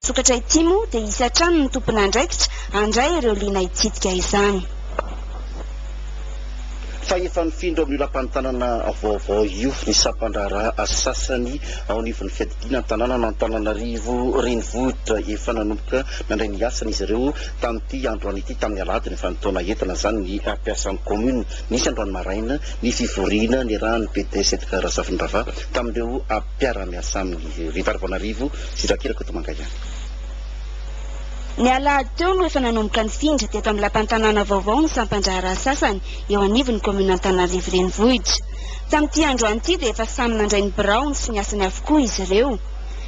sokatra ity moa dia isy hatrany ny tompon'andraikitra andray ireo liana itsidika izany. Fa efa nifindra amin'ny lapantanana vaovao io ny sampandrara sasany ao anivon'ny fiadiana tanàna na Antananarivo renivohitra efa nanomboka nandray ny asany izy ireo tamin'ity androany ity tamin'ny aladiny efa nitaona entana zany ny ampiasan'ny commune nisy androany maraina ny fivoriana ny rahan'ny PDS etika Razafindrava tamin'ireo mpiara-miasa amin'ny Rivarovanarivo Sirakirako eto Mangaiana. Ny alahady teo no efa nanomboka ny findra teto amin'ny lapantanana vaovao ny sampandrara sasany eo anivon'ny commune Antananarivo renivohitra. Tamin'ity androany ity dia efa samy nandray ny birao sy ny asany avokoa izy ireo.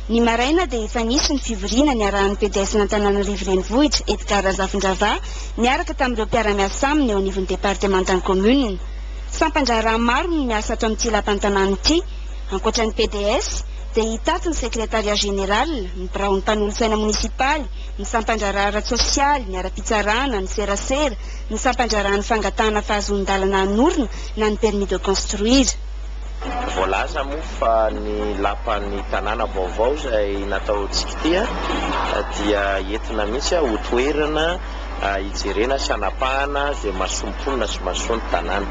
Ny maraina dia efa nisy ny fivoriana ny arahan'ny PDS Antananarivo renivohitra etika Razafindrava niaraka tamin'ireo mpiara-miasa aminy eo anivon'ny departementan'ny commune. Sampandrara maro no miasa ato amin'ity lapantanana ity, ankoatran'ny PDS dia hitato ny sekretaria général, ny biraon'ny mpanolontsaina munisipaly, ny sampandrara ara-tsosialy, ny ara-pitsarana, ny serasera, ny sampandraran'ny fangatahana fahazon-dalana anorina na ny permis de construire. Voalaza moa fa ny lapan'ny tanàna vaovao izay nataontsika ity dia entina mihitsy ho toerana hijerena sy hanapahana izay masomponina sy masoany tanàna.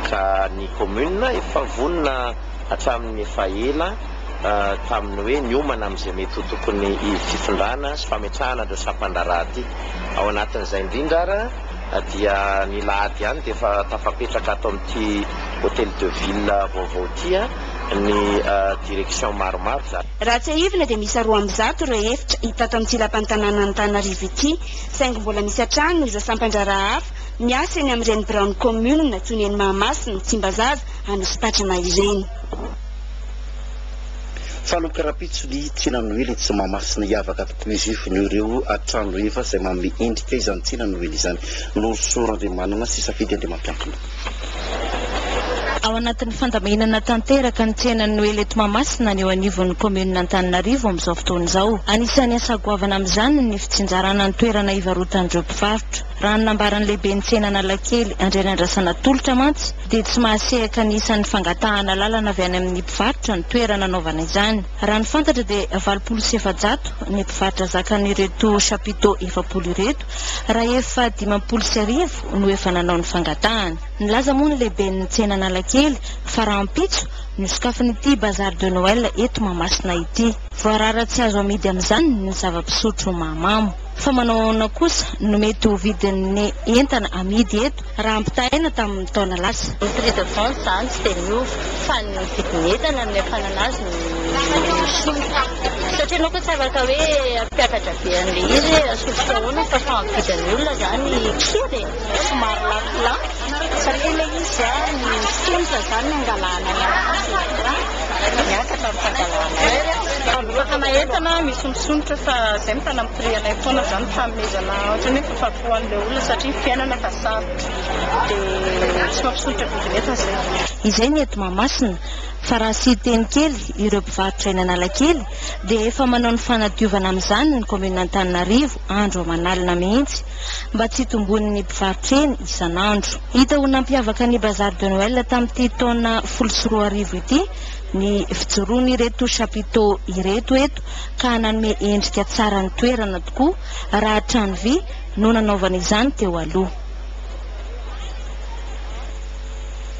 Ka ny commune efa vonona hatramin'ny efa ela tamin'ny hoe niomana amin'izay mety ho tokony fifindrana sy fametrahana ireo sampandrara ity. Ao anatin'izay indrindra ara dia ny lahady ihany dia efa tafapetraka ato amin'ity hôtel de ville vaovao ity ny direction maromaro zany. Raha tsy ahivina dia misy 200 ireo efitra hita ato amin'ity lapantanana Antananarivo ity, saingy mbola misy hatrany ireo sampandrara hafa miasa eny amin'ireny biraon'ny commune toy ny eny Mahamasina, Tsimbazaza, Anosipatrana ireny. Fanokarapitso ny tsina noely tsy Mahamasina hiavaka tokoa izy io ny ireo atrano rehefa izay manome endrika izany tsina noely izany no sorandriamanana sy safidy andray mampiankina. Ao anatin'ny fandamenana tanteraka ny tsena Noely eto Mahamasina ny eo anivon'ny commune Antananarivo amin'izao fotoana izao. Anisan'ny asa goavana amin'izany ny fitsinjarana ny toerana ivarotan'ireo mpivarotra. Raha ny nambaran'ny lehibe ny tsena Analakely Andry Andrasana tolotra mantsy dia tsy mahasehaka ny isan'ny fangatahana lalana avy any amin'ny mpivarotra ny toerana anaovana izany. Raha ny fantatra dia 2700 ny mpivarotra zakan'ireto chapiteau 700 ireto, raha efa 510 no efa nanao ny fangatahana. Nilaza moa ny lehibe ny tsena Analakely fa raha ampitso ny sokafin'ity bazar de Noël eto Mahamasina ity. Voarara tsy azo amidy amin'izany ny zava-pisotro mahamamo. Fa manao kosa no mety ho vidin'ny entana amidy eto raha ampitahaina tamin'ny taona lasa. Ny prix de vente zany tsy dia miova fa ny vidin'ny entana ny afanana azy no simba. Satria anao koa tsy afaka hoe ampiakatra be an'ilay izy asotro ahoana fa fahamidin'ny olona zany kely somary lafolafo satria ilay izy ny simba zany angalana miakatra amin'ny fangalana. Fakana entana misy misonitra fa izay mitana amin'ny prix anay foana zany fanomezana ohatrany hoe fafafohan'ilay olona satria fiainana ka sarotra dia tsy mampisonitra vidin'entana izay. Izay ny eto Mahamasina. Fa raha sy teny kely ireo mpivarotra eny Analakely dia efa manao ny fanadiovana amin'izany ny commune Antananarivo andro aman'alina mihitsy mba tsy hitombonin'ny mpivarotra eny isan'andro. Hita ho nampiavaka ny bazar de Noël tamin'ity taona 14 ity ny fijoroany ireto chapiteau ireto eto ka nanome endrika tsara ny toerana tokoa raha trano vy no nanaovana izany teo aloha.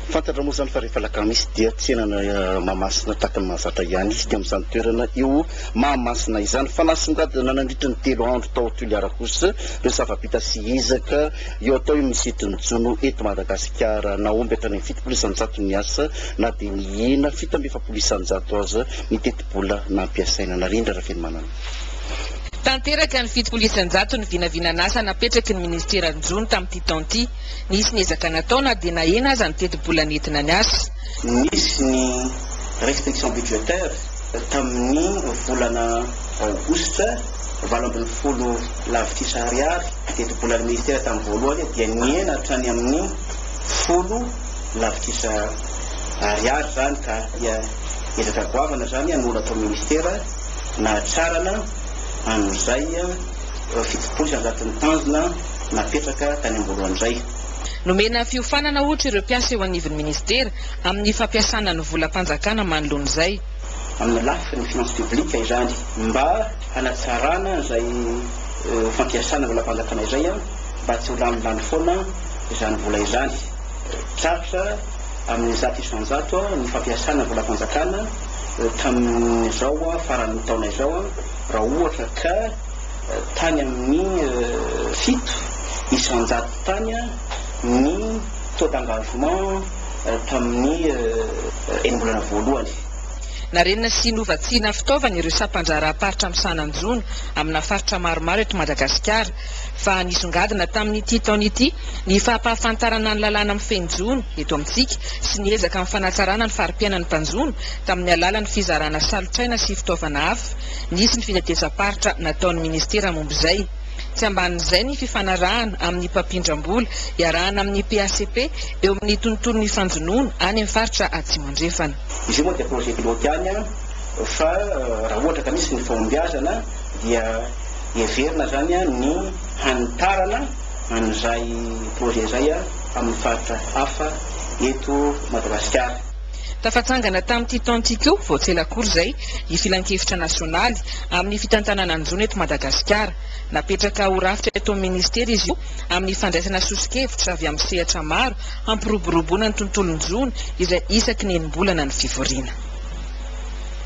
Fantatra moa zany fa rehefa lakamisy dia tsena Mahamasina tahaka ny mahazatra ihany izy dia amin'izany toerana io Mahamasina izany. Fa nasongadina nandritra ny 3 andro tao Toliara kosa ireo zava-bita sy ezaka eo atao io misitry ny jono eto Madagasikara naomby hatrany 700 ny asa na dia ny hena 700 aza ny teti-bola nampiasaina narindra raha fenomanana. Tanteraka ny 700 ny vinavinan'asa napetraky ny ministeran'ny Jony tamin'ity taona ity. Nisy ny ezaka natao na dia nahena aza ny teti-bola nentina ny asa. Nisy ny restriction budgétaire tamin'ny volana aogositra 20 lavitisa ariary teti-bolan'ny ministera tamin'ny voalohany dia nihena hatrany amin'ny 10 lavitisa ariary zany ka dia ezaka goavana zany an'olona atao ministera na tsarana an'izay 700 tanjona napetraka tany ambolohan'izay. Nomena fiofanana ohatra ireo mpiasa eo anivon'ny ministera amin'ny fampiasana ny volam-panjakana manoloana izay. Amin'ny lafiny finance publique izany mba hanatsarana izay fampiasana vola mpanjakana izay mba tsy ho lamilany foana izany vola izany. Tsarotra amin'ny zato isanjato ny fampiasana vola mpanjakana tamin'izao faran'ny taona izao raha ohatra ka tany amin'ny 7 isanjato tany ny taux d'engagement tamin'ny enimbolana voalohany. Narenina sy novatsiana fitaovana ireo sampandraraparitra amin'ny Sananjono amina faritra maromaro eto Madagasikara fa nisongadina tamin'ity taona ity ny fampahafantarana ny lalàna amin'ny Fenjono eto amintsika sy ny ezaka amin'ny fanatsarana ny farim-piainan'ny mpanjono tamin'ny alalan'ny fizarana salotraina sy fitaovana hafa. Nisy ny finatesa-paritra nataon'ny ministera momba izay. Tsy ambanin'izay ny fifanarahana amin'ny mpampindram-bola iarahana amin'ny PACP eo amin'ny tontolon'ny fanjonono any amin'ny faritra Atsimo andrefana. Izy io moa dia projet pilote ihany fa raha ohatra ka misy ny fahombiazana dia heverina zany ny hanitarana an'izay projet izay amin'ny faritra hafa eto Madagasikara. Tafatsangana tamin'ity taona ity koa voatselakory izay ny filan-kevitra nasionaly amin'ny fitantanana anjono eto Madagasikara. Napetraka ho rafitra eto amin'ny ministera izy io amin'ny fandraisana sosikevitra avy amin'ny sehatra maro hampiroboroboana ny tontolon-jono izay isaky ny enim-bolana ny fivoriana.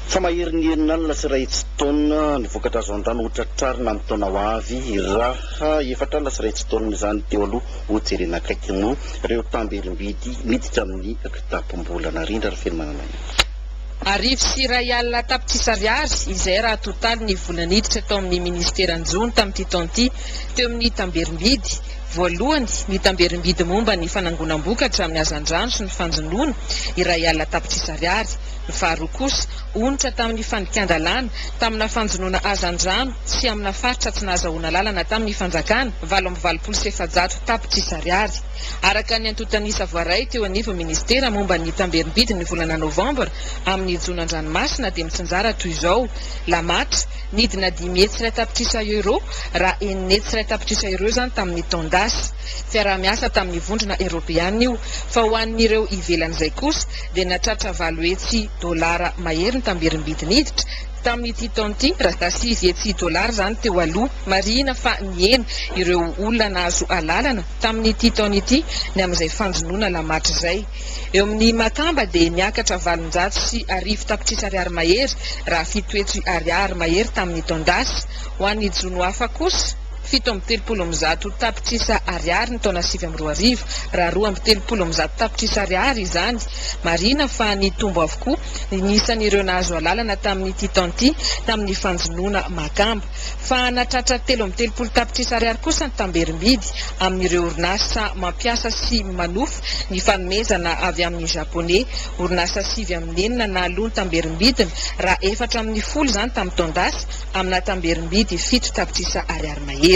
Fa mahery ny herinalina sy ray tsy taona ny vokatra azo an-drano hotratrarina amin'ny taona ho avy raha efatralina sy ray tsy taona izany teo aloha ho jerena akaiky no ireo tamberim-bidy miditra amin'ny kitapom-bolana rindra ary fenomanana. Arivo sy iray alina tapitrisa ariary izay raha totaly ny volaniditra tao amin'ny ministera anjono tamin'ity taona ity teo amin'ny tamberim-bidy. Voalohany ny tamberim-bidy momba ny fanangonam-bokatra amin'ny hazan-drano sy ny fanjonono iray alina tapitrisa ariary. Ny faharoa kosa onitra tamin'ny fandikan-dalàna tamina fanjonoana hazan-drano sy amina faritra tsy nahazahoana lalana tamin'ny fanjakana 8,700 tapitrisa ariary. Araka ny antotanisa voaray teo anivo ministera momba ny tamberim-bidy ny volana Novambra amin'ny jonan-dranomasina dia mitsinjara toy izao: Lamatra nidina 5,300 raha 4,300 zany tamin'ny taondasy. Fiaraha-miasa tamin'ny vondrona Eoropeana io fa ho an'ireo ivelan'izay kosa dia natratra $7 mahery ny tamberim-bidy niditra tamin'ity taona ity raha $6 zany teo aloha. Marina fa niena ireo olona nahazo alalana tamin'ity taona ity ny amin'izay fanjonoana Lamatra izay. Eo amin'ny Makamba dia niakatra 700 tapitrisa ariary mahery raha 7 mahery tamin'ny taondasy. Ho an'ny jono hafa kosa 7,70 tapitrisa ariary ny taona 2012 raha 2,70 tapitrisa ariary izany. Marina fa ny tombo avokoa nisan'ireo nahazo alalana tamin'ity taona ity tamin'ny fanjonoana Makamba. Fa natratra 3,70 tapitrisa ariary kosa ny tamberim-bidy amin'ireo orinasa mampiasa sy manofa ny fanomezana avy amin'ny Japonais. Orinasa 9 na aloha ny tamberim-bidiny raha 4,10 zany tamin'ny taondasy amina tamberim-bidy 7 tapitrisa ariary mahery.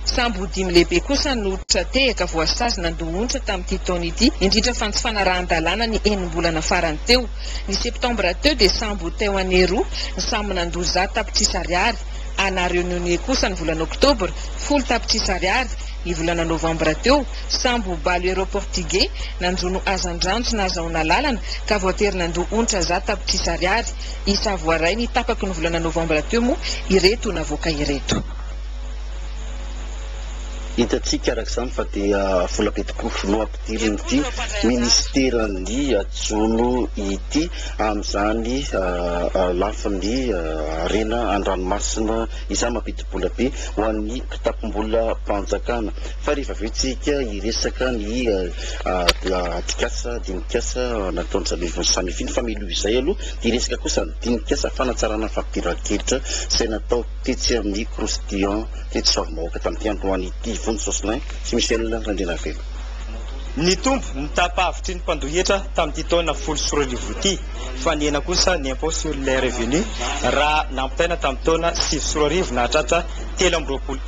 Sambo 5 lehibe kosa nohitra tehaka voasazy nandoa-onitra tamin'ity taona ity indrindra fa ny tsy fanarahan-dalàna ny enim-bolana farany teo. Ny septambra teo dia sambo teo aneroa ny samy nandoa 10 tapitrisa ariary. Ana Réunion kosa ny volana Oktobra 10 tapitrisa ariary. Ny volana Novambra teo sambo Balo Aéroportugais nanjono hazan-drano sy nahazahoana lalana ka voatery nandoa onitra 10 tapitrisa ariary. Isa voaray ny tapaky ny volana Novambra teo moa ireto navoaka ireto. Hitantsika arak'izany fa dia vola-betikoso no ampidiriny ity ministeran'ny Jono ity amin'izany lafin'ny arena an-dranomasina izany mampidi-bola be ho an'ny kitapom-bola mpanjakana. Fa rehefa avetsika hiresaka ny atikasa dinikasa nataon'ny samifiny fa milo izay aloha dia hiresaka kosa ny dinikasa fanatsarana fampidiran-kelitra izay natao tetsy amin'ny Croustillon tetsy Savamahoaka tamin'ity androany ity. Ny tombo nitapa-avitry ny mpandohetra tamin'ity taona 10 ity fa niena kosa ny impôt sur les revenus raha nampitaina tamin'ny taona 9 na hatratra 13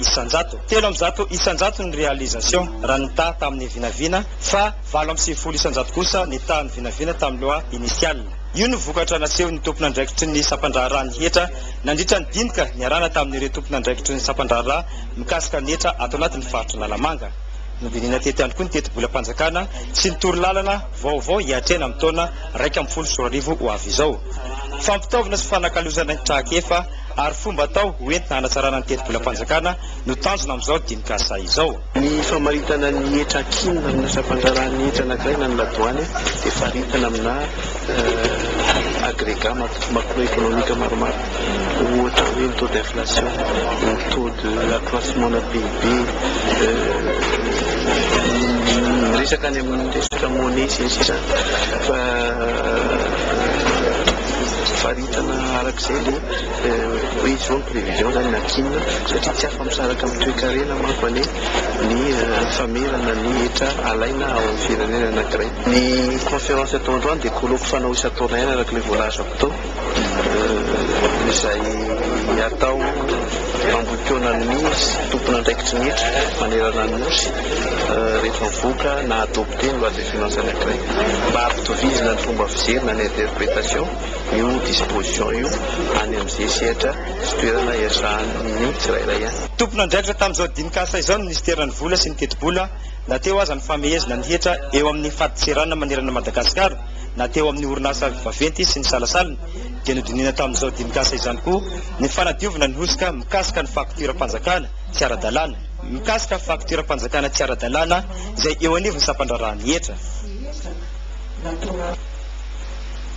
isanjato ny réalisation raha nita tamin'ny vinavina fa 7 isanjato kosa nita ny vinavina tamin'ny loa initial. Io ny vokatra naseho ny tompon'andraikitry ny sampandrara ny hetra nandritra ny dinika niarana tamin'ireo tompon'andraikitry ny sampandrara mikasika ny hetra ato anatin'ny faritra Lalamanga. Nobinina tety ihany koa ny teti-bola-mpanjakana sy ny torolalana vaovao hiatrena amin'ny taona 1,10 ho avy izao. Fampitaovana sy fanakalozana ny trakefa ary fomba atao hoentina hanatsarana ny teti-bolam-panjakana no tanjona amin'izao dinikasa izao. Ny famaritana ny hetra kinina amina sampandrarany hetra anankiray na ny ladoany dia faritana amina agrégat macroéconomique maromaro, ohatra hoe ny taux d'inflation, ny taux de accroissement na PIB, resaka any amin'ny resaka monnaie sy ny sisa fa faritana arak'izay le hoe izy zao ny prévision zany na kinina satria tsy afa-misaraka amin'ny toe-karena manko ane ny famerana ny hetra alaina ao amin'ny firenena anankiray. Ny conférence atao androany dia colloque fanao isan-taona ihany araka le voalazako tao izay atao mambokonan'ny tompona andraikitry ny hetra manerana ny nosy rehefa mivoaka na adopté ny loi de finance anankiray mba hampitovizina ny fomba fijerina ny interprétation io disposition io any amin'izay sehatra sy toerana iasahan'ny tsirairay ihany. Tompona andraikitra tamin'izao dinikasa izao ny ministeran'ny vola sy ny teti-bola na teo aza ny famehezina ny hetra eo amin'ny faditserana manerana Madagasikara na teo amin'ny orinasa vaventy sy ny salasalina dia nodinina tamin'izao dinikasa izany koa ny fanadiovana ny osika mikasika ny faktura-panjakana tsy ara-dalàna, mikasika faktura-panjakana tsy ara-dalàna izay eo anivony sampandrarahany hetra.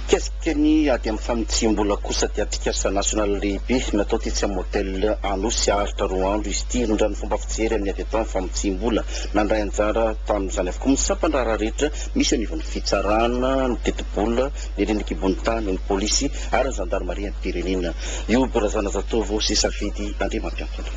Kesikeny ady amin'ny famitsim-bola kosa dia atrikasa national lehibe natao tetsy amin'ny hôtel Anosy aritra roa andro izy ity nondrany fomba fijery amin'ny ady atao amin'ny famitsim-bola nandray anjara tamin'izany avokoa ny sampandrara rehetra misy anivon'ny fitsarana ny teti-bola ny renikibony-tany ny polisy ary ny gendarmerie am-pirenena. Io barazana zatovo sy safidy andriamampiankina.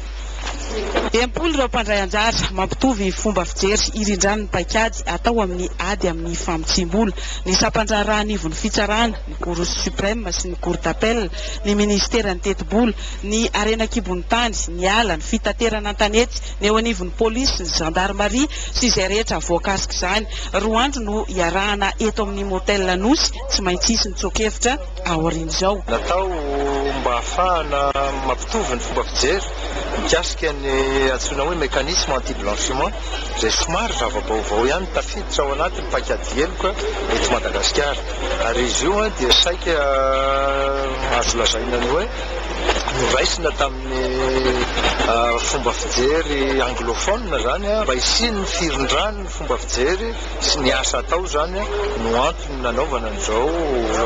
Empolo ireo mpandray anjara mampitovy fomba fijery irindrany ny paikady atao amin'ny ady amin'ny famitsim-bola ny sampandrara anivon'ny fitsarana ny cour suprême sy ny cour d'appel ny ministera ny teti-bola ny arenakibony-tany ny ala ny fitaterana an-tanety ny eo anivon'ny polisy ny gendarmerie sy izay rehetra voakasika izany. Roa andro no iarahana eto amin'ny motel Anosy tsy maintsy isy ny tsokevitra aorian'izao. Natao mba ahafahana mampitovy ny fomba fijery mikasika ny antsoina hoe mécanisme anti-blanchiment izay somary zava-baovao ihany tafiditra ao anatin'ny paikady heloka eto Madagasikara ary izy io dia saika azo lazaina ny hoe noraisina tamin'ny fomba fijery anglophone zany mba hisiany firindrany ny fomba fijery sy ny asa atao zany no antony nanaovana an'izao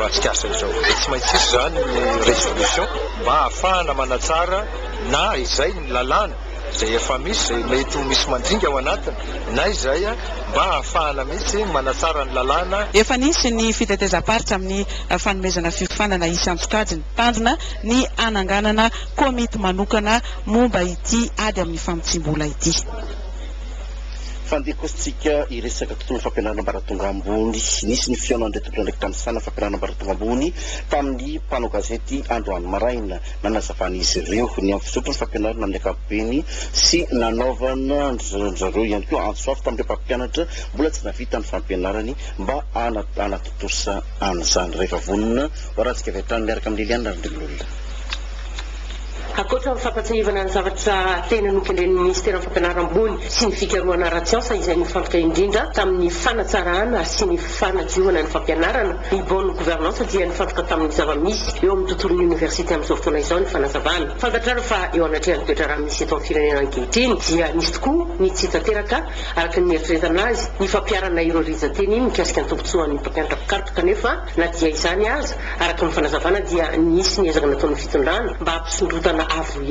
atsikasa izao. Tsy maintsy isy zany ny résolution mba ahafahana manatsara na izay ny lalàna izay efa misy izay mety misy mandringa ao anatiny na izay mba ahafahana mihitsy manatsara ny lalàna. Efa nisy ny fitetezam-paritra amin'ny fanomezana fifanana isan-tsokajiny tandrona ny ananganana komity manokana momba ity ady amin'ny famitsim-bola ity. Fandeha kositsika iresaka tontolo fampianarana ambaratonga ambony nisy ny fiaonan'ireo tompona ndraiky tamin'ny sana fampianarana ambaratonga ambony tamin'ny mpanao gazety Androany Maraina nanazavana izy ireo ny amin'ny fisotro ny fampianarana amin'ny ankapobeny sy nanaovana zareo ihany koa antsoafy tamin'ireo mpampianatra mbola tsy navita ny fampianarany mba anatotosa an'izany. Rehefa vonona hoaratsika avy hatrany miaraka amin'ny Liliana Randrilolona. Akoatra ny fampatsahivana ny zavatra tena nokendren'ny ministera fampianaram-bony sy ny fikarohana ara-tsiansa izay nifantoka indrindra tamin'ny fanatsarana sy ny fanadiovana ny fampianarana ny bonne gouvernance dia nifantoka tamin'ny zava-misy eo amin'ny tontolon'ny université amin'izao fotoana izao ny fanazavana. Fantatrara fa eo anatrehan'ny toetra raha misy eto amin'ny firenena ankehitriny dia nisy tokoa ny tsy tanteraka araka ny eritreretana azy ny fampiarana ireo rizanteny mikasika ny tombotsoan'ny mpampianatra pikaroka kanefa na dia izany aza araka ny fanazavana dia nisy ny ezaka nataon'ny fitondrana mba hampisondrotana avo